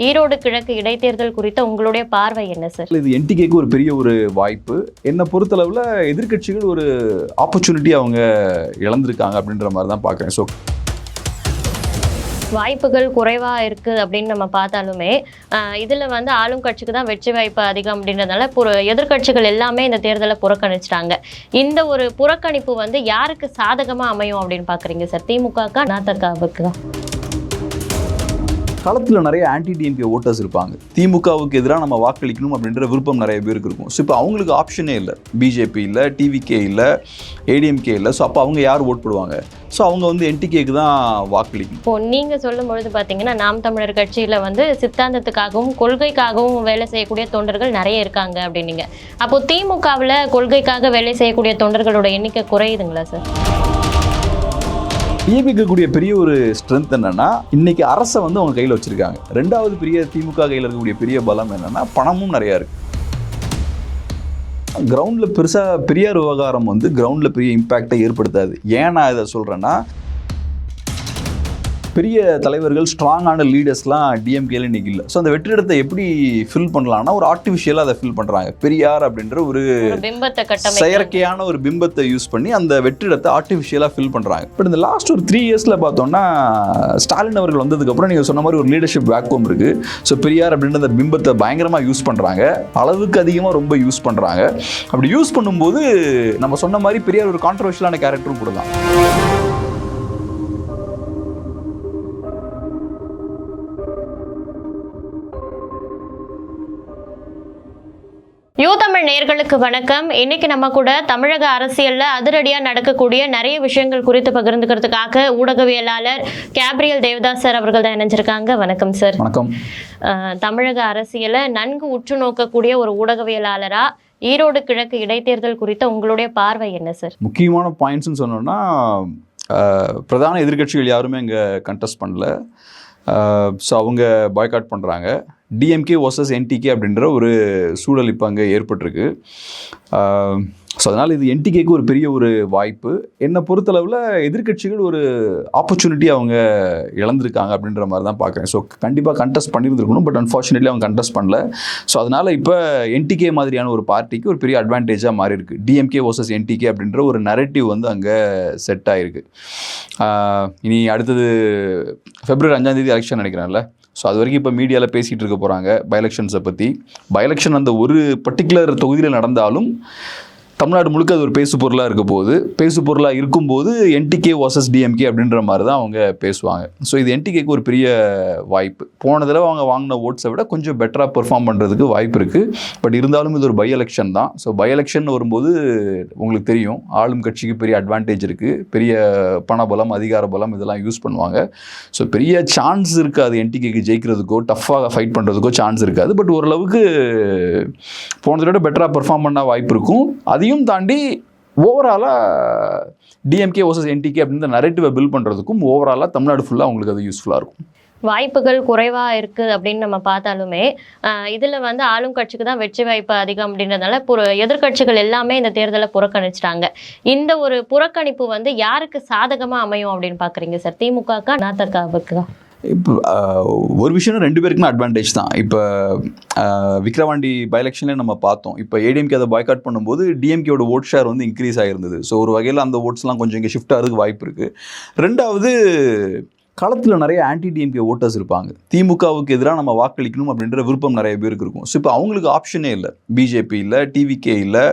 ஈரோடு கிழக்கு இடைத்தேர்தல் குறித்த உங்களுடைய பார்வை என்ன சார்? இது என்டிகேக்கு ஒரு பெரிய ஒரு வாய்ப்பு. என்னை பொறுத்தளவில் எதிர்க்கட்சிகள் ஒரு ஆப்பர்ச்சுனிட்டி அவங்க இழந்திருக்காங்க அப்படின்ற மாதிரி தான் பார்க்குறேன். ஸோ வாய்ப்புகள் குறைவாக இருக்குது அப்படின்னு நம்ம பார்த்தாலுமே இதில் வந்து ஆளும் கட்சிக்கு தான் வெற்றி வாய்ப்பு அதிகம் அப்படின்றதுனால எதிர்க்கட்சிகள் எல்லாமே இந்த தேர்தலை புறக்கணிச்சிட்டாங்க. இந்த ஒரு புறக்கணிப்பு வந்து யாருக்கு சாதகமாக அமையும் அப்படின்னு பார்க்குறீங்க சார்? திமுகக்கா அதிமுகவுக்கு? களத்தில் நிறைய ஆன்டி டிஎம்கே ஓட்டர்ஸ் இருப்பாங்க. திமுகவுக்கு எதிராக நம்ம வாக்களிக்கணும் அப்படின்ற விருப்பம் நிறைய பேருக்கு இருக்கும். ஸோ இப்போ அவங்களுக்கு ஆப்ஷனே இல்லை. பிஜேபி இல்லை, டிவிகே இல்லை, ஏடிஎம்கே இல்லை. ஸோ அப்போ அவங்க யார் ஓட் போடுவாங்க? ஸோ அவங்க வந்து என்டிகேக்கு தான் வாக்களிக்கணும். இப்போ நீங்கள் சொல்லும் பொழுது பார்த்தீங்கன்னா நாம் தமிழர் கட்சியில் வந்து சித்தாந்தத்துக்காகவும் கொள்கைக்காகவும் வேலை செய்யக்கூடிய தொண்டர்கள் நிறைய இருக்காங்க அப்படின்னீங்க. அப்போ திமுகவில் கொள்கைக்காக வேலை செய்யக்கூடிய தொண்டர்களோட எண்ணிக்கை குறையுதுங்களா சார்? இருக்கக்கூடிய பெரிய ஒரு ஸ்ட்ரென்த் என்னன்னா, இன்னைக்கு அரசை வந்து அவங்க கையில் வச்சிருக்காங்க. ரெண்டாவது பெரிய திமுக கையில் இருக்கக்கூடிய பெரிய பலம் என்னன்னா, பணமும் நிறையா இருக்கு. கிரவுண்டில் பெருசாக பெரியார் விவகாரம் வந்து கிரவுண்டில் பெரிய இம்பேக்டை ஏற்படுத்தாது. ஏன் நான் இதை சொல்கிறேன்னா, பெரிய தலைவர்கள் ஸ்ட்ராங்கான லீடர்ஸ்லாம் டிஎம்கேல இன்னைக்கு இல்லை. ஸோ அந்த வெற்றிடத்தை எப்படி ஃபில் பண்ணலாம்னா ஒரு ஆர்டிஃபிஷியலாக அதை ஃபில் பண்ணுறாங்க. பெரியார் அப்படின்ற ஒரு செயற்கையான ஒரு பிம்பத்தை யூஸ் பண்ணி அந்த வெற்றிடத்தை ஆர்டிஃபிஷியலாக ஃபில் பண்ணுறாங்க. பட் இந்த லாஸ்ட் ஒரு 3 இயர்ஸில் பார்த்தோம்னா, ஸ்டாலின் அவர்கள் வந்ததுக்கப்புறம் நீங்கள் சொன்ன மாதிரி ஒரு லீடர்ஷிப் வேக்குவம் இருக்குது. ஸோ பெரியார் அப்படின்ற அந்த பிம்பத்தை பயங்கரமாக யூஸ் பண்ணுறாங்க. அளவுக்கு அதிகமாக ரொம்ப யூஸ் பண்ணுறாங்க. அப்படி யூஸ் பண்ணும்போது நம்ம சொன்ன மாதிரி பெரியார் ஒரு கான்ட்ரவர்ஷியலான கேரக்டரும் கூட தான். யூதமிழ் நேயர்களுக்கு வணக்கம். இன்னைக்கு நம்ம கூட தமிழக அரசியல்ல அதிரடியா நடக்கக்கூடிய நிறைய விஷயங்கள் குறித்து பகிர்ந்துக்கிறதுக்காக ஊடகவியலாளர் கேப்ரியல் தேவதாஸ் சார் அவர்கள் தான் இணைஞ்சிருக்காங்க. வணக்கம் சார். வணக்கம். தமிழக அரசியலை நன்கு உற்று நோக்கக்கூடிய ஒரு ஊடகவியலாளரா ஈரோடு கிழக்கு இடைத்தேர்தல் குறித்த உங்களுடைய பார்வை என்ன சார்? முக்கியமான பாயிண்ட்ஸ்ன்னு சொன்னோம்னா, பிரதான எதிர்க்கட்சிகள் யாருமே இங்கே கண்டெஸ்ட் பண்ணல. ஸோ அவங்க பாய்காட் பண்ணுறாங்க. டிஎம்கே வர்சஸ் என்டிகே அப்படின்ற ஒரு சூழல் இப்போ அங்கே ஏற்பட்டிருக்கு. ஸோ அதனால் இது என்டிகேக்கு ஒரு பெரிய ஒரு வாய்ப்பு. என்னை பொறுத்தளவில் எதிர்க்கட்சிகள் ஒரு ஆப்பர்ச்சுனிட்டி அவங்க இழந்திருக்காங்க அப்படின்ற மாதிரி தான் பார்க்குறேன். ஸோ கண்டிப்பாக கண்டெஸ்ட் பண்ணியிருந்துருக்கணும். பட் அன்ஃபார்ச்சுனேட்லி அவங்க கண்டெஸ்ட் பண்ணல. ஸோ அதனால் இப்போ என்டிகே மாதிரியான ஒரு பார்ட்டிக்கு ஒரு பெரிய அட்வான்டேஜாக மாறி இருக்குது. டிஎம்கே வர்சஸ் என்டிகே அப்படின்ற ஒரு நரேட்டிவ் வந்து அங்கே செட் ஆகிருக்கு. இனி அடுத்தது February 5 எலெக்ஷன் நினைக்கிறேன்ல. ஸோ அது வரைக்கும் இப்போ மீடியாவில் பேசிகிட்டு இருக்க போகிறாங்க பை எலெக்ஷன்ஸை பற்றி. பை எலெக்ஷன் அந்த ஒரு பர்டிகுலர் தொகுதியில் நடந்தாலும் தமிழ்நாடு முழுக்க அது ஒரு பேசு பொருளாக இருக்க போகுது. பேசு பொருளாக இருக்கும்போது என்டிகே வர்சஸ் டிஎம்கே அப்படின்ற மாதிரி தான் அவங்க பேசுவாங்க. ஸோ இது என்டிகேக்கு ஒரு பெரிய வாய்ப்பு. போன தடவை அவங்க வாங்கின ஓட்ஸை விட கொஞ்சம் பெட்டராக பெர்ஃபார்ம் பண்ணுறதுக்கு வாய்ப்பு இருக்குது. பட் இருந்தாலும் இது ஒரு பை எலெக்ஷன் தான். ஸோ பை எலெக்ஷன் வரும்போது உங்களுக்கு தெரியும், ஆளும் கட்சிக்கு பெரிய அட்வான்டேஜ் இருக்குது. பெரிய பணபலம், அதிகார பலம் இதெல்லாம் யூஸ் பண்ணுவாங்க. ஸோ பெரிய சான்ஸ் இருக்காது என்டிகேக்கு ஜெயிக்கிறதுக்கோ டஃப்பாக ஃபைட் பண்ணுறதுக்கோ சான்ஸ் இருக்காது. பட் ஓரளவுக்கு போன தடவை பெட்டராக பெர்ஃபார்ம் பண்ண வாய்ப்பு இருக்கும். அதையும் தாண்டி ஓவராலாக டிஎம்கே வர்சஸ் என்டிகே அப்படின்ற நரேட்டிவை பில்ட் பண்ணுறதுக்கும் ஓவராலாக தமிழ்நாடு ஃபுல்லாக அவங்களுக்கு அது யூஸ்ஃபுல்லாக இருக்கும். வாய்ப்புகள் குறைவாக இருக்குது அப்படின்னு நம்ம பார்த்தாலுமே இதில் வந்து ஆளும் கட்சிக்கு தான் வெற்றி வாய்ப்பு அதிகம் அப்படின்றதுனால எதிர்க்கட்சிகள் எல்லாமே இந்த தேர்தலை புறக்கணிச்சிட்டாங்க. இந்த ஒரு புறக்கணிப்பு வந்து யாருக்கு சாதகமாக அமையும் அப்படின்னு பார்க்குறீங்க சார்? திமுகக்கா அதிமுகவுக்கு? இப்போ ஒரு விஷயம் 2 பேருக்குமே அட்வான்டேஜ் தான். இப்போ விக்கிரவாண்டி பை எலெக்ஷன்லேயே நம்ம பார்த்தோம். இப்போ ஏடிஎம்கே அதை பாய்காட் பண்ணும்போது டிஎம்கேயோட ஓட் ஷேர் வந்து இன்க்ரீஸ் ஆகிருந்தது. ஸோ ஒரு வகையில் அந்த ஓட்ஸ்லாம் கொஞ்சம் இங்கே ஷிஃப்ட் ஆகிறதுக்கு வாய்ப்பு இருக்குது. ரெண்டாவது, களத்தில் நிறைய ஆன்டி டிஎம்கே ஓட்டர்ஸ் இருப்பாங்க. திமுகவுக்கு எதிராக நம்ம வாக்களிக்கணும் அப்படின்ற விருப்பம் நிறைய பேருக்கு இருக்கும். ஸோ இப்போ அவங்களுக்கு ஆப்ஷனே இல்லை. பிஜேபி இல்லை, டிவிகே இல்லை,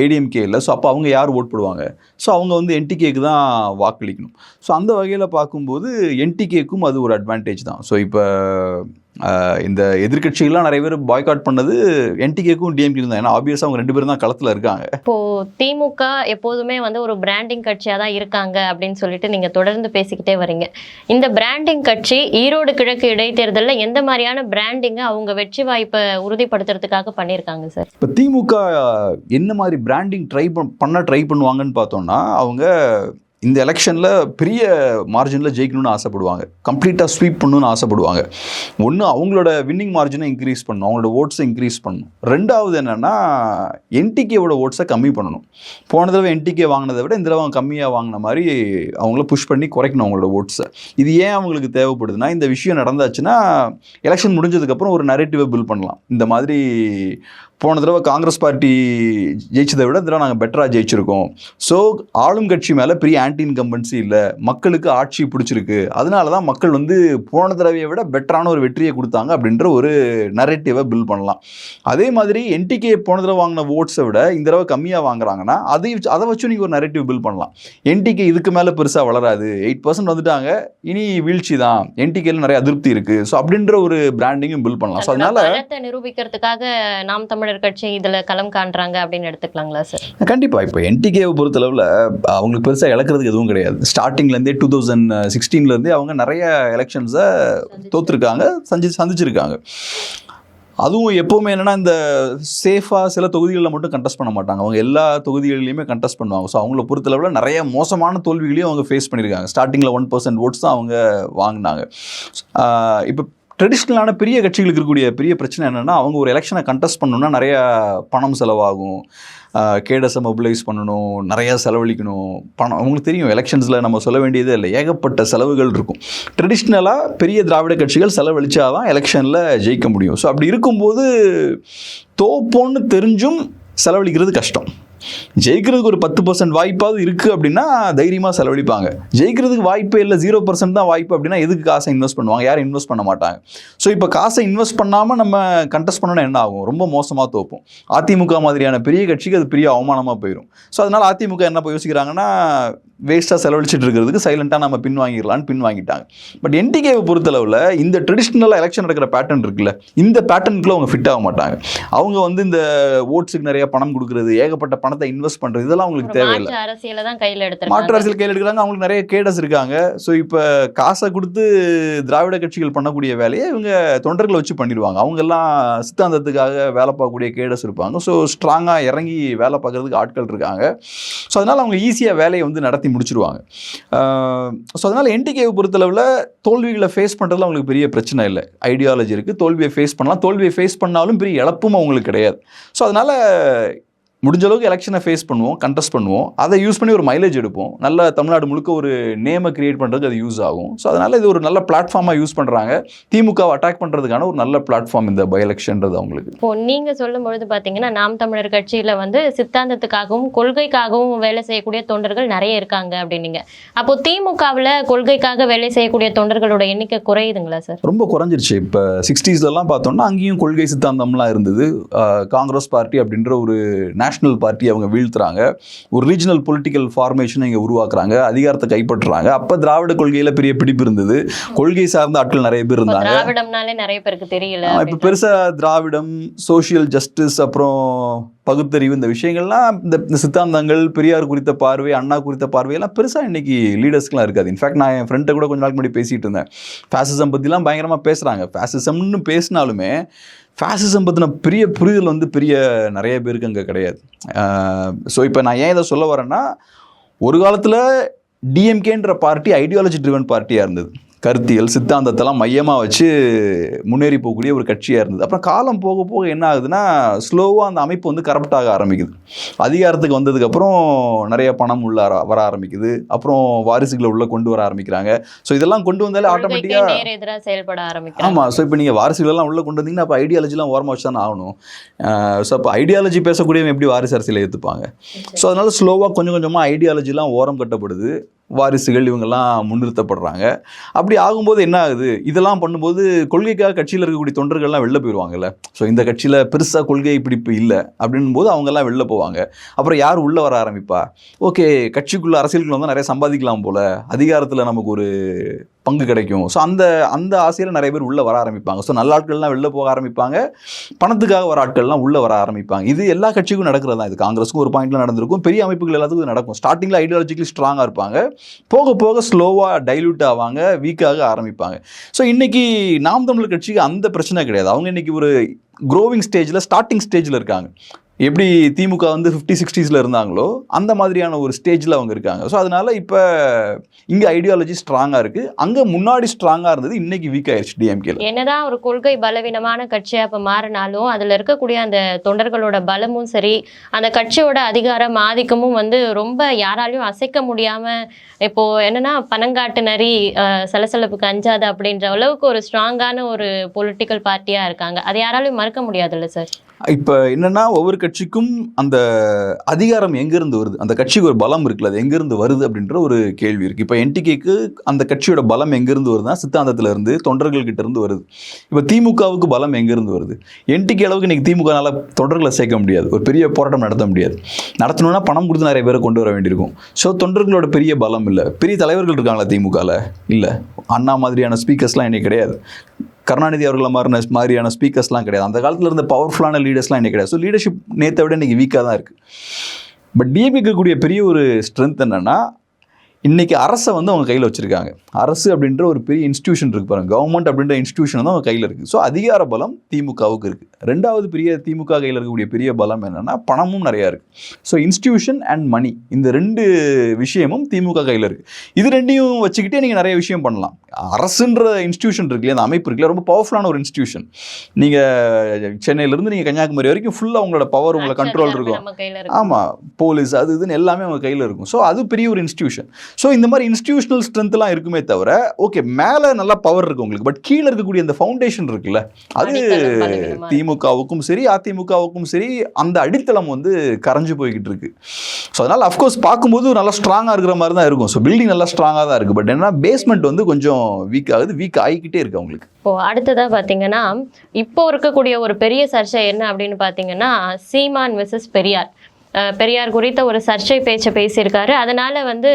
ஏடிஎம்கே இல்லை. ஸோ அப்போ அவங்க யார் ஓட் போடுவாங்க? ஸோ அவங்க வந்து என்டிகேக்கு தான் வாக்களிக்கணும். ஸோ அந்த வகையில் பார்க்கும்போது என்டிகேக்கும் அது ஒரு அட்வான்டேஜ் தான். ஸோ இப்போ இந்த எதிர்க்கட்சிகள்லாம் நிறைய பேர் பாய்காட் பண்ணது என்டிகேக்கும் டிஎம்கேக்கும் தான். ஏன்னா ஆப்வியஸாக அவங்க 2 பேரும் தான் களத்தில் இருக்காங்க. இப்போது திமுக எப்போதுமே வந்து ஒரு பிராண்டிங் கட்சியாக தான் இருக்காங்க அப்படின்னு சொல்லிட்டு நீங்கள் தொடர்ந்து பேசிக்கிட்டே வரீங்க. இந்த பிராண்டிங் கட்சி ஈரோடு கிழக்கு இடைத்தேர்தலில் எந்த மாதிரியான பிராண்டிங்கை அவங்க வெற்றி வாய்ப்பை உறுதிப்படுத்துறதுக்காக பண்ணியிருக்காங்க சார்? இப்போ திமுக என்ன மாதிரி பிராண்டிங் ட்ரை பண்ணுவாங்கன்னு பார்த்தோம்னா, அவங்க இந்த எலெக்ஷனில் பெரிய மார்ஜினில் ஜெயிக்கணும்னு ஆசைப்படுவாங்க, கம்ப்ளீட்டாக ஸ்வீப் பண்ணணும்னு ஆசைப்படுவாங்க. ஒன்று அவங்களோட வின்னிங் மார்ஜினை இன்க்ரீஸ் பண்ணணும், அவங்களோட ஓட்ஸை இன்க்ரீஸ் பண்ணணும். ரெண்டாவது என்னென்னா என்டிகேவோட ஓட்ஸை கம்மி பண்ணணும். போன தடவை என்டிகே வாங்கினதை விட இந்த தடவை கம்மியாக வாங்கின மாதிரி அவங்கள புஷ் பண்ணி குறைக்கணும் அவங்களோட ஓட்ஸை. இது ஏன் அவங்களுக்கு தேவைப்படுதுன்னா, இந்த விஷயம் நடந்தாச்சுன்னா எலெக்ஷன் முடிஞ்சதுக்கப்புறம் ஒரு நரேட்டிவை பில்ட் பண்ணலாம். இந்த மாதிரி போன தடவை காங்கிரஸ் பார்ட்டி ஜெயிச்சதை விட இந்த தடவை நாங்கள் பெட்டராக ஜெயிச்சிருக்கோம், ஸோ ஆளும் கட்சி மேலே பெரிய ஆன்டி இன்கம்பன்சி இல்லை, மக்களுக்கு ஆட்சி பிடிச்சிருக்கு, அதனால தான் மக்கள் வந்து போன தடவையை விட பெட்டரான ஒரு வெற்றியை கொடுத்தாங்க அப்படின்ற ஒரு நரேட்டிவை பில்ட் பண்ணலாம். அதே மாதிரி என்டிகே போன தடவை வாங்கின ஓட்ஸை விட இந்த தடவை கம்மியாக வாங்குறாங்கன்னா அதை வச்சு நீங்கள் ஒரு நரேட்டிவ் பில்ட் பண்ணலாம். என்டிகே இதுக்கு மேலே பெருசாக வளராது, 8% வந்துட்டாங்க, இனி வீழ்ச்சி தான், என்டிகேல நிறைய அதிருப்தி இருக்குது, ஸோ அப்படின்ற ஒரு பிராண்டிங்கும் பில்ட் பண்ணலாம். ஸோ அதனால நிரூபிக்கிறதுக்காக நாம் தமிழர் கட்சி இதில் களம் காண்றாங்க அப்படின்னு எடுத்துக்கலாங்களா சார்? கண்டிப்பாக. இப்போ என்டிகேவை பொறுத்தளவில் அவங்களுக்கு பெருசாக இழக்கிறதுக்கு எதுவும் கிடையாது. ஸ்டார்டிங்லேருந்தே 2016 அவங்க நிறைய எலெக்ஷன்ஸை தோற்றுருக்காங்க, சந்திச்சிருக்காங்க. அதுவும் எப்போவுமே என்னென்னா இந்த சேஃபாக சில தொகுதிகளில் மட்டும் கண்டெஸ்ட் பண்ண மாட்டாங்க, அவங்க எல்லா தொகுதிகளிலையுமே கண்டெஸ்ட் பண்ணுவாங்க. ஸோ அவங்கள பொறுத்தளவில் நிறைய மோசமான தோல்விகளையும் அவங்க ஃபேஸ் பண்ணியிருக்காங்க. ஸ்டார்டிங்கில் 1% ஓட்ஸ் தான் அவங்க வாங்கினாங்க. இப்போ ட்ரெடிஷ்னலான பெரிய கட்சிகளுக்கு இருக்கக்கூடிய பெரிய பிரச்சனை என்னென்னா, அவங்க ஒரு எலெக்ஷனை கண்டெஸ்ட் பண்ணணுன்னா நிறையா பணம் செலவாகும், கேடஸை மொபிலைஸ் பண்ணணும், நிறையா செலவழிக்கணும், பணம். அவங்களுக்கு தெரியும் எலெக்ஷன்ஸில் நம்ம சொல்ல வேண்டியதே இல்லை, ஏகப்பட்ட செலவுகள் இருக்கும். ட்ரெடிஷ்னலாக பெரிய திராவிட கட்சிகள் செலவழிச்சா தான் எலெக்ஷனில் ஜெயிக்க முடியும். ஸோ அப்படி இருக்கும்போது தோப்போன்னு தெரிஞ்சும் செலவழிக்கிறது கஷ்டம். ஜெயிக்கிறதுக்கு ஒரு 10% வாய்ப்பாவது இருக்குது அப்படின்னா தைரியமாக செலவழிப்பாங்க. ஜெயிக்கிறதுக்கு வாய்ப்பே இல்லை, 0% தான் வாய்ப்பு அப்படின்னா எதுக்கு காசை இன்வெஸ்ட் பண்ணுவாங்க? யாரும் இன்வெஸ்ட் பண்ண மாட்டாங்க. ஸோ இப்போ காசை இன்வெஸ்ட் பண்ணாமல் நம்ம கண்டெஸ்ட் பண்ணோன்னா என்ன ஆகும்? ரொம்ப மோசமாக தோப்போம். அதிமுக மாதிரியான பெரிய கட்சிக்கு அது பெரிய அவமானமாக போயிடும். ஸோ அதனால் அதிமுக என்ன யோசிக்கிறாங்கன்னா, வேஸ்ட்டாக செலவழிச்சிட்டு இருக்கிறதுக்கு சைலண்ட்டாக நம்ம பின் வாங்கிட்டாங்க. பட் என்டிகேவை பொறுத்தளவில் இந்த ட்ரெடிஷ்னலாக எலெக்ஷன் நடக்கிற பேட்டர்ன் இருக்குல்ல, இந்த பேட்டர்னுக்குள்ள அவங்க ஃபிட் ஆக மாட்டாங்க. அவங்க வந்து இந்த ஓட்ஸுக்கு நிறைய பணம் கொடுக்குறது, ஏகப்பட்ட பணத்தை இன்வெஸ்ட் பண்ணுறது, இதெல்லாம் அவங்களுக்கு தேவையில்லை. மாற்று அரசியல் கையில் எடுக்கிறாங்க. அவங்களுக்கு நிறைய கேடஸ் இருக்காங்க. ஸோ இப்போ காசை கொடுத்து திராவிட கட்சிகள் பண்ணக்கூடிய வேலையை இவங்க தொண்டர்களை வச்சு பண்ணிடுவாங்க. அவங்கெல்லாம் சித்தாந்தத்துக்காக வேலை பார்க்கக்கூடிய கேடஸ் இருப்பாங்க. ஸோ ஸ்ட்ராங்காக இறங்கி வேலை பார்க்குறதுக்கு ஆட்கள் இருக்காங்க. ஸோ அதனால் அவங்க ஈஸியாக வேலையை வந்து நடத்தி முடிச்சிருவாங்க. ஸோ அதனால் என்டிகேவை பொறுத்தளவில் தோல்விகளை ஃபேஸ் பண்ணுறதுல அவங்களுக்கு பெரிய பிரச்சனை இல்லை. ஐடியாலஜி இருக்குது, தோல்வியை ஃபேஸ் பண்ணலாம். தோல்வியை ஃபேஸ் பண்ணாலும் பெரிய இழப்பும் அவங்களுக்கு கிடையாது. ஸோ அதனால் முடிஞ்ச அளவுக்கு எலெக்ஷனை ஃபேஸ் பண்ணுவோம், கண்டெஸ்ட் பண்ணுவோம், அதை யூஸ் பண்ணி ஒரு மைலேஜ் எடுப்போம். நல்ல தமிழ்நாடு முழுக்க ஒரு நேமை கிரியேட் பண்ணுறதுக்கு அது யூஸ் ஆகும். ஸோ அதனால் இது ஒரு நல்ல பிளாட்ஃபார்மாக யூஸ் பண்ணுறாங்க. திமுகவை அட்டாக் பண்ணுறதுக்கான ஒரு நல்ல பிளாட்ஃபார்ம் இந்த பை எலெக்ஷன்றது அவங்களுக்கு. இப்போ நீங்கள் சொல்லும்பொழுது பார்த்தீங்கன்னா, நாம் தமிழர் கட்சியில் வந்து சித்தாந்தத்துக்காகவும் கொள்கைக்காகவும் வேலை செய்யக்கூடிய தொண்டர்கள் நிறைய இருக்காங்க அப்படின்னீங்க. அப்போ திமுகவில் கொள்கைக்காக வேலை செய்யக்கூடிய தொண்டர்களோட எண்ணிக்கை குறையுதுங்களா சார்? ரொம்ப குறைஞ்சிருச்சு. இப்போ 60ஸ்லாம் பார்த்தோம்னா அங்கேயும் கொள்கை சித்தாந்தம்லாம் இருந்தது. காங்கிரஸ் பார்ட்டி அப்படின்ற ஒரு நேஷனல் பார்ட்டி அவங்க வீழ்த்துறாங்க, ஒரு ரீஜனல் பொலிட்டிக்கல் ஃபார்மேஷனை இங்கே உருவாக்குறாங்க, அதிகாரத்தை கைப்பற்றுறாங்க. அப்போ திராவிட கொள்கையில் பெரிய பிடிப்பு இருந்தது, கொள்கை சார்ந்த ஆட்கள் நிறைய பேர் இருந்தாங்க. திராவிடம்னாலே நிறைய பேருக்கு தெரியல. இப்போ பெருசாக திராவிடம், சோஷியல் ஜஸ்டிஸ், அப்புறம் பகுத்தறிவு, இந்த விஷயங்கள்லாம், இந்த சித்தாந்தங்கள், பெரியார் குறித்த பார்வை, அண்ணா குறித்த பார்வையெல்லாம் பெருசாக இன்றைக்கி லீடர்ஸ்க்குலாம் இருக்காது. இன்ஃபேக்ட் நான் என் ஃப்ரெண்டை கூட கொஞ்ச நாள் முன்னாடி பேசிகிட்டு இருந்தேன். ஃபேசிசம் பற்றிலாம் பயங்கரமாக பேசுகிறாங்க. ஃபேசிசம்னு பேசினாலுமே ஃபேசிசம் பற்றின பெரிய புரிதல் வந்து நிறைய பேருக்கு அங்கே கிடையாது. ஸோ இப்போ நான் ஏன் இதை சொல்ல வரேன்னா, ஒரு காலத்தில் டிஎம்கேன்ற பார்ட்டி ஐடியாலஜி ட்ரிவன் பார்ட்டியாக இருந்தது. கருத்தியல் சித்தாந்தத்தெல்லாம் மையமாக வச்சு முன்னேறி போகக்கூடிய ஒரு கட்சியாக இருந்தது. அப்புறம் காலம் போக போக என்ன ஆகுதுன்னா, ஸ்லோவாக அந்த அமைப்பு வந்து கரப்ட் ஆக ஆரம்பிக்குது. அதிகாரத்துக்கு வந்ததுக்கப்புறம் நிறைய பணம் உள்ள வர ஆரம்பிக்குது. அப்புறம் வாரிசுகளை உள்ளே கொண்டு வர ஆரம்பிக்கிறாங்க. ஸோ இதெல்லாம் கொண்டு வந்தாலே ஆட்டோமேட்டிக்காக செயல்பட ஆரம்பிக்கும். ஆமாம். ஸோ இப்போ நீங்கள் வாரிசுகளெல்லாம் உள்ளே கொண்டு வந்தீங்கன்னா அப்போ ஐடியாலஜிலாம் ஓரமாக வச்சு தானே ஆகணும். ஸோ அப்போ ஐடியாலஜி பேசக்கூடியவங்க எப்படி வாரிசு அரசியலை ஏற்றுப்பாங்க? ஸோ அதனால ஸ்லோவாக கொஞ்சம் கொஞ்சமாக ஐடியாலஜிலாம் ஓரம் கட்டப்படுது, வாரிசுகள் இவங்கெல்லாம் முன்னிறுத்தப்படுறாங்க. அப்படி ஆகும்போது என்ன ஆகுது, இதெல்லாம் பண்ணும்போது கொள்கைக்காக கட்சியில் இருக்கக்கூடிய தொண்டர்கள்லாம் வெளில போயிடுவாங்கல்ல. ஸோ இந்த கட்சியில் பெருசாக கொள்கை பிடிப்பு இல்லை அப்படின்னும் போது அவங்கெல்லாம் வெளில போவாங்க. அப்புறம் யார் உள்ளே வர ஆரம்பிப்பா? ஓகே, கட்சிக்குள்ளே அரசியலுக்குள்ள வந்து நிறைய சம்பாதிக்கலாம் போல், அதிகாரத்தில் நமக்கு ஒரு பங்கு கிடைக்கும். ஸோ அந்த ஆசையில் நிறைய பேர் உள்ளே வர ஆரம்பிப்பாங்க. ஸோ நல்ல ஆட்கள்லாம் வெளில போக ஆரம்பிப்பாங்க, பணத்துக்காக வர ஆட்கள்லாம் உள்ளே வர ஆரம்பிப்பாங்க. இது எல்லா கட்சிக்கும் நடக்கிறது தான். இது காங்கிரஸுக்கும் ஒரு பாயிண்ட்ல நடந்திருக்கும், பெரிய அமைப்புகள் எல்லாத்துக்கும் நடக்கும். ஸ்டார்டிங்கில் ஐடியாலஜிக்கலி ஸ்ட்ராங்காக இருப்பாங்க, போக போக ஸ்லோவாக டைல்யூட் ஆவாங்க, வீக்காக ஆரம்பிப்பாங்க. ஸோ இன்றைக்கி நாம் தமிழர் கட்சிக்கு அந்த பிரச்சனை கிடையாது. அவங்க இன்றைக்கி ஒரு க்ரோவிங் ஸ்டேஜில், ஸ்டார்டிங் ஸ்டேஜில் இருக்காங்க. எப்படி திமுக வந்து 50-60s இருந்தாங்களோ அந்த மாதிரியான ஒரு ஸ்டேஜில் அவங்க இருக்காங்க. ஸோ அதனால இப்போ இங்கே ஐடியாலஜி ஸ்ட்ராங்காக இருக்குது, அங்கே முன்னாடி ஸ்ட்ராங்காக இருந்தது, இன்னைக்கு வீக் ஆயிடுச்சு டிஎம்கேல. என்னதான் ஒரு கொள்கை பலவீனமான கட்சியாக இப்போ மாறினாலும் அதில் இருக்கக்கூடிய அந்த தொண்டர்களோட பலமும் சரி, அந்த கட்சியோட அதிகாரம் ஆதிக்கமும் வந்து ரொம்ப யாராலையும் அசைக்க முடியாமல் இப்போ என்னன்னா பனங்காட்டு நரி சலசலப்புக்கு அஞ்சாது அப்படின்ற அளவுக்கு ஒரு ஸ்ட்ராங்கான ஒரு பொலிட்டிக்கல் பார்ட்டியாக இருக்காங்க. அதை யாராலையும் மறுக்க முடியாதுல்ல சார்? இப்போ என்னன்னா ஒவ்வொரு கட்சிக்கும் அந்த அதிகாரம் எங்கேருந்து வருது, அந்த கட்சிக்கு ஒரு பலம் இருக்குல்ல, அது எங்கேருந்து வருது அப்படின்ற ஒரு கேள்வி இருக்குது. இப்போ என்டிகேக்கு அந்த கட்சியோட பலம் எங்கேருந்து வருதுன்னா சித்தாந்தத்தில் இருந்து தொண்டர்கள்கிட்ட இருந்து வருது. இப்போ திமுகவுக்கு பலம் எங்கேருந்து வருது? என்டிகே அளவுக்கு இன்றைக்கி திமுகனால தொண்டர்களை சேர்க்க முடியாது, ஒரு பெரிய போராட்டம் நடத்த முடியாது. நடத்தணும்னா பணம் கொடுத்து நிறைய பேரை கொண்டு வர வேண்டியிருக்கும். ஸோ தொண்டர்களோட பெரிய பலம் இல்லை. பெரிய தலைவர்கள் இருக்காங்களா திமுகவில்? இல்லை. அண்ணா மாதிரியான ஸ்பீக்கர்ஸ்லாம் இன்னைக்கு கிடையாது. கருணாநிதி அவர்களை மாதிரியான ஸ்பீக்கர்ஸ்லாம் கிடையாது. அந்த காலத்தில் இருந்த பவர்ஃபுல்லான லீடர்ஸ்லாம் இன்னைக்கு கிடையாது. ஸோ லீடர்ஷிப் நேற்றை விட இன்றைக்கி வீக்காக தான் இருக்குது. பட் டிஎம்கே இருக்கக்கூடிய பெரிய ஒரு ஸ்ட்ரென்த் என்னென்னா, இன்றைக்கி அரசை வந்து அவங்க கையில் வச்சுருக்காங்க. அரசு அப்படின்ற ஒரு பெரிய இன்ஸ்டியூஷன் இருக்குது பாருங்கள், கவர்மெண்ட் அப்படின்ற இன்ஸ்டியூஷன் தான் அவங்க கையில் இருக்குது. ஸோ அதிகார பலம் திமுகவுக்கு இருக்குது. ரெண்டாவது பெரிய திமுக கையில் இருக்கக்கூடிய பெரிய பலம் என்னென்னா பணமும் நிறையா இருக்குது. ஸோ இன்ஸ்டியூஷன் அண்ட் மணி, இந்த ரெண்டு விஷயமும் திமுக கையில் இருக்குது. இது ரெண்டையும் வச்சுக்கிட்டே நீங்கள் நிறைய விஷயம் பண்ணலாம். அரசுன்ற இன்ஸ்டியூஷன் இருக்குல்லையா, அந்த அமைப்பு இருக்குல்லையா, ரொம்ப பவர்ஃபுல்லான ஒரு இன்ஸ்டியூஷன். நீங்கள் சென்னையிலேருந்து நீங்கள் கன்னியாகுமரி வரைக்கும் ஃபுல்லாக உங்களோட பவர், உங்களை கண்ட்ரோல் இருக்கும். ஆமாம், போலீஸ் அது இதுன்னு எல்லாமே அவங்க கையில் இருக்கும். ஸோ அது பெரிய ஒரு இன்ஸ்டியூஷன். ஸோ இந்த மாதிரி இன்ஸ்டியூஷனல் ஸ்ட்ரென்த்லாம் இருக்குமே தவிர, ஓகே மேலே நல்லா பவர் இருக்குது உங்களுக்கு, பட் கீழே இருக்கக்கூடிய அந்த ஃபவுண்டேஷன் இருக்குல்ல, அது திமுகவுக்கும் சரி அதிமுகவுக்கும் சரி அந்த அடித்தளம் வந்து கரைஞ்சு போய்கிட்டு இருக்கு. ஸோ அதனால் அஃப்கோர்ஸ் பார்க்கும்போது நல்லா ஸ்ட்ராங்காக இருக்கிற மாதிரி தான் இருக்கும். ஸோ பில்டிங் நல்லா ஸ்ட்ராங்காக தான் இருக்குது. பட் என்ன பேஸ்மெண்ட் வந்து கொஞ்சம் வீக் ஆகுது, வீக் ஆகிக்கிட்டே இருக்குது அவங்களுக்கு. இப்போ அடுத்ததாக பார்த்தீங்கன்னா, இப்போ இருக்கக்கூடிய ஒரு பெரிய சர்ச்சை என்ன அப்படின்னு பார்த்தீங்கன்னா, சீமான் வெர்சஸ் பெரியார். பெரியார் குறித்த ஒரு சர்ச்சை பேச்சை பேசியிருக்காரு. அதனால வந்து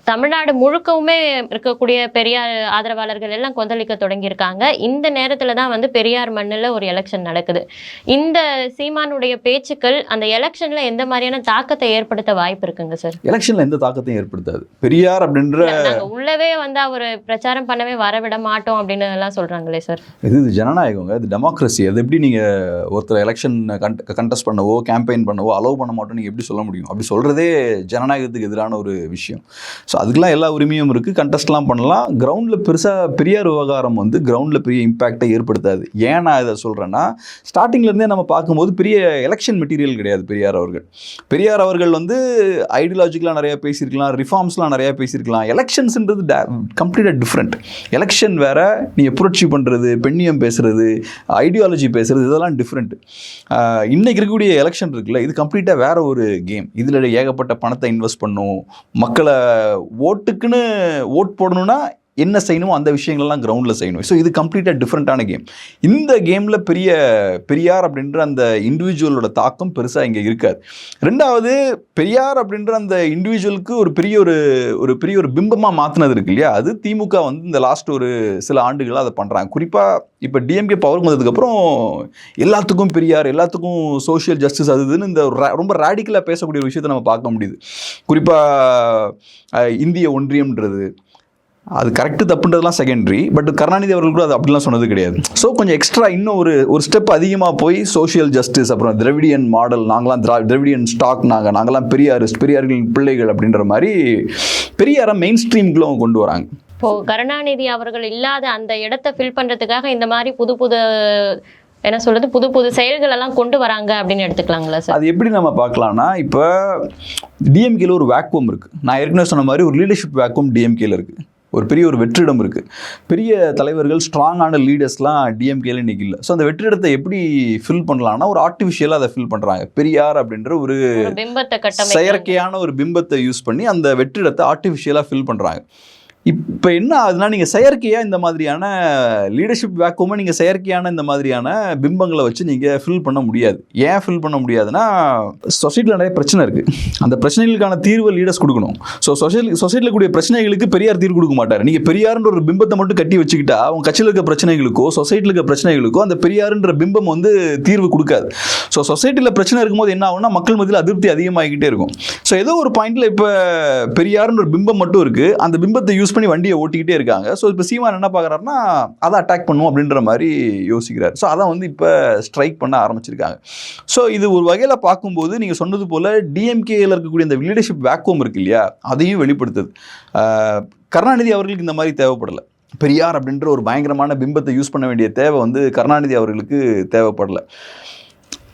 தமிழ்நாடு முழுக்கவுமே இருக்கக்கூடிய பெரியார் ஆதரவாளர்கள் எல்லாம் கொந்தளிக்க தொடங்கியிருக்காங்க. இந்த நேரத்தில் தான் வந்து பெரியார் மண்ணில் ஒரு எலெக்ஷன் நடக்குது. இந்த சீமானுடைய பேச்சுக்கள் அந்த எலெக்ஷனில் எந்த மாதிரியான தாக்கத்தை ஏற்படுத்த வாய்ப்பு இருக்குங்க சார்? எலெக்ஷனில் எந்த தாக்கத்தையும் ஏற்படுத்தாது. பெரியார் அப்படின்ற நாங்கள் உள்ளவே வந்து அவர் பிரச்சாரம் பண்ணவே வரவிட மாட்டோம் அப்படின்னு எல்லாம் சொல்கிறாங்களே சார். இது ஜனநாயகங்க, இது டெமோக்ரஸி. அது எப்படி நீங்கள் ஒருத்தர் எலெக்ஷன் கண்டெஸ்ட் பண்ணவோ கேம்பெயின் பண்ணவோ அலோவ் பண்ண மாட்டோம் நீங்கள் எப்படி சொல்ல முடியும்? அப்படி சொல்கிறதே ஜனநாயகத்துக்கு எதிரான ஒரு விஷயம். ஸோ அதுக்கெலாம் எல்லா உரிமையும் இருக்குது, கண்டெஸ்ட்லாம் பண்ணலாம். கிரவுண்டில் பெருசாக பெரியார் விவகாரம் வந்து கிரவுண்டில் பெரிய இம்பேக்டை ஏற்படுத்தாது. ஏன் நான் இதை சொல்கிறேன்னா, ஸ்டார்டிங்லேருந்தே நம்ம பார்க்கும்போது பெரிய எலெக்ஷன் மெட்டீரியல் கிடையாது பெரியார் அவர்கள். பெரியார் அவர்கள் வந்து ஐடியாலஜிக்கலாக நிறையா பேசியிருக்கலாம், ரிஃபார்ம்ஸ்லாம் நிறையா பேசியிருக்கலாம். எலெக்ஷன்ஸுன்றது கம்ப்ளீட்டாக டிஃப்ரெண்ட். எலெக்ஷன் வேறு, நீங்கள் புரட்சி பண்ணுறது, பெண்ணியம் பேசுகிறது, ஐடியாலஜி பேசுகிறது, இதெல்லாம் டிஃப்ரெண்ட். இன்றைக்கி இருக்கக்கூடிய எலெக்ஷன் இருக்குல்ல, இது கம்ப்ளீட்டாக வேறு ஒரு கேம். இதில் ஏகப்பட்ட பணத்தை இன்வெஸ்ட் பண்ணும், மக்களை ஓட்டுக்குன்னு ஓட் போடணும்னா என்ன செய்யணுமோ அந்த விஷயங்கள்லாம் கிரவுண்டில் செய்யணும். ஸோ இது கம்ப்ளீட்டாக டிஃப்ரெண்ட்டான கேம். இந்த கேமில் பெரியார் அப்படின்ற அந்த இண்டிவிஜுவலோட தாக்கம் பெருசாக இங்கே இருக்காது. ரெண்டாவது, பெரியார் அப்படின்ற அந்த இண்டிவிஜுவலுக்கு ஒரு பெரிய ஒரு பிம்பமாக மாற்றினது இருக்கு இல்லையா, அது திமுக வந்து இந்த லாஸ்ட் ஒரு சில ஆண்டுகளாக அதை பண்ணுறாங்க. குறிப்பாக இப்போ டிஎம்கே பவருக்கு வந்ததுக்கப்புறம் எல்லாத்துக்கும் பெரியார், எல்லாத்துக்கும் சோஷியல் ஜஸ்டிஸ் அது இதுன்னு இந்த ரொம்ப ரேடிக்கலாக பேசக்கூடிய ஒரு விஷயத்தை நம்ம பார்க்க முடியுது. குறிப்பாக இந்திய ஒன்றியம்ன்றது அது கரெக்டு தப்புன்றதுலாம் செகண்டரி. பட் கருணாநிதி அவர்கள் கூட அது அப்படிலாம் சொன்னது கிடையாது. ஸோ கொஞ்சம் எக்ஸ்ட்ரா இன்னும் ஒரு ஸ்டெப் அதிகமாக போய் சோஷியல் ஜஸ்டிஸ், அப்புறம் திராவிடியன் மாடல், நாங்களாம் திராவிடியன் ஸ்டாக், நாங்களாம் பெரியார்களின் பிள்ளைகள் அப்படின்ற மாதிரி பெரியாரை மெயின் ஸ்ட்ரீம்குள்ள கொண்டு வராங்க. இப்போ கருணாநிதி அவர்கள் இல்லாத அந்த இடத்தை ஃபில் பண்ணுறதுக்காக இந்த மாதிரி புது புது செயல்கள் எல்லாம் கொண்டு வராங்க அப்படின்னு எடுத்துக்கலாங்களா சார்? அது எப்படி நம்ம பார்க்கலாம்னா, இப்போ டிஎம்கேல ஒரு வேக்குவம் இருக்குது. நான் ஏற்கனவே சொன்ன மாதிரி ஒரு லீடர்ஷிப் வேக்குவம் டிஎம்கேல இருக்குது. ஒரு பெரிய வெற்றிடம் இருக்குது. பெரிய தலைவர்கள், ஸ்ட்ராங்கான லீடர்ஸ்லாம் டிஎம்கேல இன்னைக்கு இல்லை. ஸோ அந்த வெற்றிடத்தை எப்படி ஃபில் பண்ணலாம்னா, ஒரு ஆர்டிஃபிஷியலாக அதை ஃபில் பண்ணுறாங்க. பெரியார் அப்படின்ற ஒரு செயற்கையான ஒரு பிம்பத்தை யூஸ் பண்ணி அந்த வெற்றிடத்தை ஆர்டிஃபிஷியலாக ஃபில் பண்ணுறாங்க. இப்போ என்ன ஆகுதுன்னா, நீங்கள் செயற்கையாக இந்த மாதிரியான லீடர்ஷிப் வேக்குவமை நீங்கள் செயற்கையான இந்த மாதிரியான பிம்பங்களை வச்சு நீங்கள் ஃபில் பண்ண முடியாது. ஏன் ஃபில் பண்ண முடியாதுன்னா, சொசைட்டியில் நிறைய பிரச்சனை இருக்குது. அந்த பிரச்சனைகளுக்கான தீர்வை லீடர்ஸ் கொடுக்கணும். ஸோ சொசைட்டியில் கூடிய பிரச்சனைகளுக்கு பெரியார் தீர்வு கொடுக்க மாட்டார். நீங்கள் பெரியார்ன்ற ஒரு பிம்பத்தை மட்டும் கட்டி வச்சுக்கிட்டா அவங்க கட்சியில் இருக்க பிரச்சனைகளுக்கோ சொசைட்டியில் இருக்க பிரச்சனைகளுக்கோ அந்த பெரியாருன்ற பிம்பம் வந்து தீர்வு கொடுக்காது. ஸோ சொசைட்டியில் பிரச்சனை இருக்கும்போது என்ன ஆகும்னா, மக்கள் மத்தியில் அதிருப்தி அதிகமாகிக்கிட்டே இருக்கும். ஸோ ஏதோ ஒரு பாயிண்டில் இப்போ பெரியாருன்ற ஒரு பிம்பம் மட்டும் இருக்குது, அந்த பிம்பத்தை யூஸ் யூஸ் பண்ணி வண்டியை ஓட்டிக்கிட்டே இருக்காங்க. ஸோ இப்போ சீமான் என்ன பார்க்குறாருன்னா அதை அட்டாக் பண்ணும் அப்படின்ற மாதிரி யோசிக்கிறார். ஸோ அதை வந்து இப்போ ஸ்ட்ரைக் பண்ண ஆரம்பிச்சிருக்காங்க. ஸோ இது ஒரு வகையில் பார்க்கும்போது நீங்கள் சொன்னது போல் டிஎம்கேயில் இருக்கக்கூடிய இந்த லீடர்ஷிப் வேக்குவம் இருக்கு இல்லையா, அதையும் வெளிப்படுத்துது. கருணாநிதி அவர்களுக்கு இந்த மாதிரி தேவைப்படலை. பெரியார் அப்படின்ற ஒரு பயங்கரமான பிம்பத்தை யூஸ் பண்ண வேண்டிய தேவை வந்து கருணாநிதி அவர்களுக்கு தேவைப்படலை.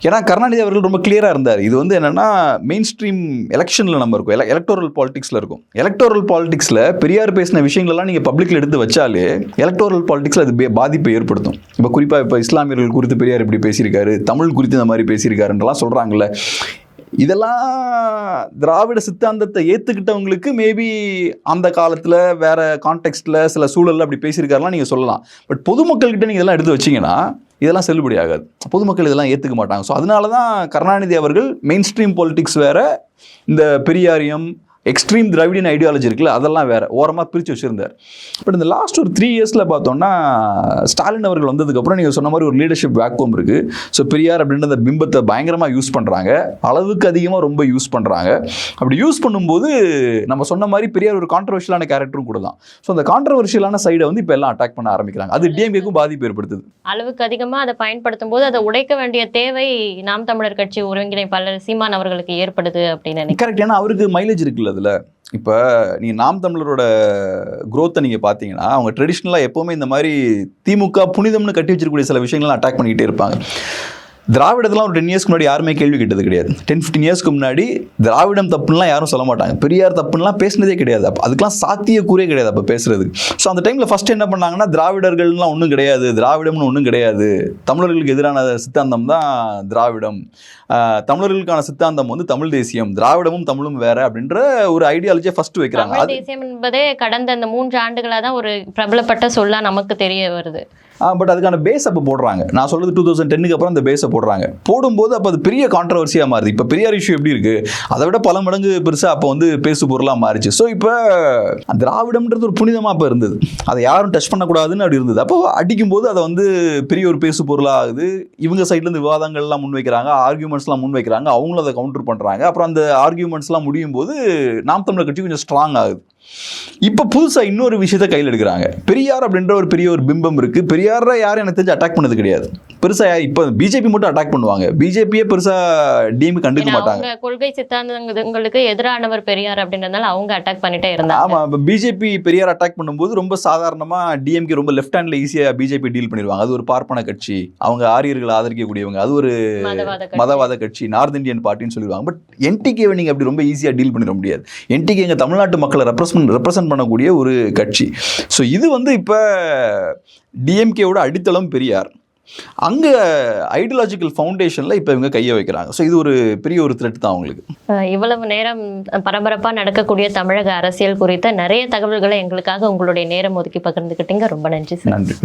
ஏன்னா கருணாநிதி அவர்கள் ரொம்ப கிளியராக இருந்தார். இது வந்து என்னென்னா மெயின் ஸ்ட்ரீம் எலெக்ஷனில் நம்ம இருக்கும், எலக்டோரல் பாலிடிக்ஸில் இருக்கும். எலக்டோரல் பாலிடிக்ஸில் பெரியார் பேசின விஷயங்களெல்லாம் நீங்கள் பப்ளிக்கில் எடுத்து வச்சாலே எலக்டோரல் பாலிடிக்ஸில் அது பாதிப்பை ஏற்படுத்தும். இப்போ குறிப்பாக இப்போ இஸ்லாமியர்கள் குறித்து பெரியார் இப்படி பேசியிருக்காரு, தமிழ் குறித்து இந்த மாதிரி பேசியிருக்காருன்றலாம் சொல்கிறாங்கல்ல. இதெல்லாம் திராவிட சித்தாந்தத்தை ஏற்றுக்கிட்டவங்களுக்கு மேபி அந்த காலத்தில் வேறு கான்டெக்ஸ்டில் சில சூழலில் அப்படி பேசியிருக்காருலாம் நீங்கள் சொல்லலாம். பட் பொதுமக்கள்கிட்ட நீங்கள் இதெல்லாம் எடுத்து வச்சிங்கன்னா இதெல்லாம் செல்லுபடி ஆகாது. பொதுமக்கள் இதெல்லாம் ஏற்றுக்க மாட்டாங்க. ஸோ அதனால தான் கருணாநிதி அவர்கள் மெயின் ஸ்ட்ரீம் பாலிடிக்ஸ் வேறு, இந்த பெரியாரியம் எக்ஸ்ட்ரீம் திராவிடியன் ஐடியாலஜி இருக்குல்ல அதெல்லாம் வேறு ஓரமாக பிரித்து வச்சுருந்தார். பட் இந்த லாஸ்ட் ஒரு 3 இயர்ஸில் பார்த்தோன்னா ஸ்டாலின் அவர்கள் வந்ததுக்கப்புறம் நீங்கள் சொன்ன மாதிரி ஒரு லீடர்ஷிப் வேக்குவம் இருக்குது. ஸோ பெரியார் அப்படின்ற அந்த பிம்பத்தை பயங்கரமாக யூஸ் பண்ணுறாங்க, அளவுக்கு அதிகமாக ரொம்ப யூஸ் பண்ணுறாங்க. அப்படி யூஸ் பண்ணும்போது நம்ம சொன்ன மாதிரி பெரியார் ஒரு கான்ட்ரவர்ஷியலான கேரக்டரும் கூட தான். ஸோ அந்த கான்ட்ரவர்ஷியலான சைடை வந்து இப்போ எல்லாம் அட்டாக் பண்ண ஆரம்பிக்கிறாங்க. அது டிஎம்கேக்கும் பாதிப்பு ஏற்படுத்துது. அளவுக்கு அதிகமாக அதை பயன்படுத்தும் போது அதை உடைக்க வேண்டிய தேவை நாம் தமிழர் கட்சி ஒருங்கிணைப்பாளர் சீமான் அவர்களுக்கு ஏற்படுது அப்படின்னு நினைக்கிறேன். கரெக்ட். ஏன்னா அவருக்கு மைலேஜ் இருக்குல்ல அதில். இப்போ நீங்கள் நாம் தமிழரோட க்ரோத்தை நீங்கள் பார்த்தீங்கன்னா அவங்க ட்ரெடிஷ்னலாக எப்போவுமே இந்த மாதிரி திமுக புனிதம்னு கட்டி வச்சிருக்கக்கூடிய சில விஷயங்கள்லாம் அட்டாக் பண்ணிக்கிட்டே இருப்பாங்க. திராவிடத்தெல்லாம் ஒரு 10 இயர்ஸ்க்கு முன்னாடி யாருமே கேள்வி கேட்டது கிடையாது. 10-15 இயர்ஸ்க்கு முன்னாடி திராவிடம் தப்புன்னெலாம் யாரும் சொல்ல மாட்டாங்க, பெரியார் தப்புன்னெலாம் பேசினதே கிடையாது. அப்போ அதுக்கெலாம் சாத்தியக்கூறே கிடையாது அப்போ பேசுறதுக்கு. ஸோ அந்த டைமில் ஃபஸ்ட்டு என்ன பண்ணாங்கன்னா திராவிடர்கள்லாம் ஒன்றும் கிடையாது, திராவிடம்னு ஒன்றும் கிடையாது, தமிழர்களுக்கு எதிரான சித்தாந்தம் தான் திராவிடம், தமிழர்களுக்கான சித்தாந்தம் வந்து தமிழ் தேசியம், திராவிடமும் தமிழும் வேற அப்படின்ற ஒரு ஐடியாலஜியை ஃபர்ஸ்ட் வைக்கிறாங்க. தமிழ் தேசியம் என்பதே கடந்த அந்த 3 ஆண்டுகளாக தான் ஒரு பிரபலப்பட்ட சொல்லா நமக்கு தெரிய வருது. பட் அதுக்கான பேஸ் அப்போ போடுறாங்க. நான் சொல்றது 2010க்கு அப்புறம் அந்த பேஸை போடுறாங்க. போடும்போது அப்போ அது பெரிய கான்ட்ரவர்சியாக மாறுது. இப்போ பெரியார் இஷ்யூ எப்படி இருக்கு, அதை விட பல மடங்கு பெருசாக அப்போ வந்து பேசு பொருளாக மாறிச்சு. ஸோ இப்போ திராவிடம்ன்றது ஒரு புனிதமாக அப்போ இருந்தது, அதை யாரும் டச் பண்ணக்கூடாதுன்னு அப்படி இருந்தது. அப்போ அடிக்கும்போது அதை வந்து பெரிய ஒரு பேசு பொருளாக ஆகுது. இவங்க சைட்லேருந்து விவாதங்கள்லாம் முன்வைக்கிறாங்க, ஆர்கியூமெண்ட்ஸ்லாம் முன்வைக்கிறாங்க, அவங்களும் அதை கவுண்டர் பண்ணுறாங்க. அப்புறம் அந்த ஆர்கியூமெண்ட்ஸ்லாம் முடியும் போது நாம் தமிழர் கட்சி கொஞ்சம் ஸ்ட்ராங் ஆகுது. இப்போ புதுசாக இன்னொரு விஷயத்த கையில் எடுக்கிறாங்க. பெரியார் அப்படின்ற ஒரு பெரிய ஒரு பிம்பம் இருக்குது. பெரியாரை யாரும் எனக்கு தெரிஞ்சு அட்டாக் பண்ணது கிடையாது. பெருசாக இப்போ பிஜேபி மட்டும் அட்டாக் பண்ணுவாங்க, பிஜேபியே பெருசாக டிஎம்கே கண்டுக்க மாட்டாங்க. கொள்கை சித்தாந்தங்களுக்கு எதிரானவர் பெரியார் அப்படின்றதுனால அவங்க அட்டாக் பண்ணிட்டே இருந்தாங்க. ஆமாம், இப்போ பிஜேபி பெரியார் அட்டாக் பண்ணும்போது ரொம்ப சாதாரணமாக டிஎம்கே ரொம்ப லெஃப்ட் ஹேண்டில் ஈஸியாக பிஜேபி டீல் பண்ணிடுவாங்க. அது ஒரு பார்ப்பன கட்சி, அவங்க ஆரியர்களை ஆதரிக்கக்கூடியவங்க, அது ஒரு மதவாத கட்சி, நார்த் இந்தியன் பார்ட்டின்னு சொல்லிடுவாங்க. பட் என்டிகேவை நீங்கள் அப்படி ரொம்ப ஈஸியாக டீல் பண்ணிட முடியாது. என்டிகே எங்கள் தமிழ்நாட்டு மக்களை ரெப்ரசன்ட் பண்ணக்கூடிய ஒரு கட்சி. ஸோ இது வந்து இப்போ டிஎம்கேவோட அடித்தளம் பெரியார். அங்கே ஐடியாலஜிக்கல் ஃபவுண்டேஷனில் இப்போ இவங்க கையை வைக்கிறாங்க. ஸோ இது ஒரு பெரிய ஒரு த்ரெட் தான் அவங்களுக்கு. இவ்வளவு நேரம் பரபரப்பாக நடக்கக்கூடிய தமிழக அரசியல் குறித்த நிறைய தகவல்களை எங்களுக்காக உங்களுடைய நேரம் ஒதுக்கி பகிர்ந்துக்கிட்டீங்க. ரொம்ப நன்றி சார். நன்றி.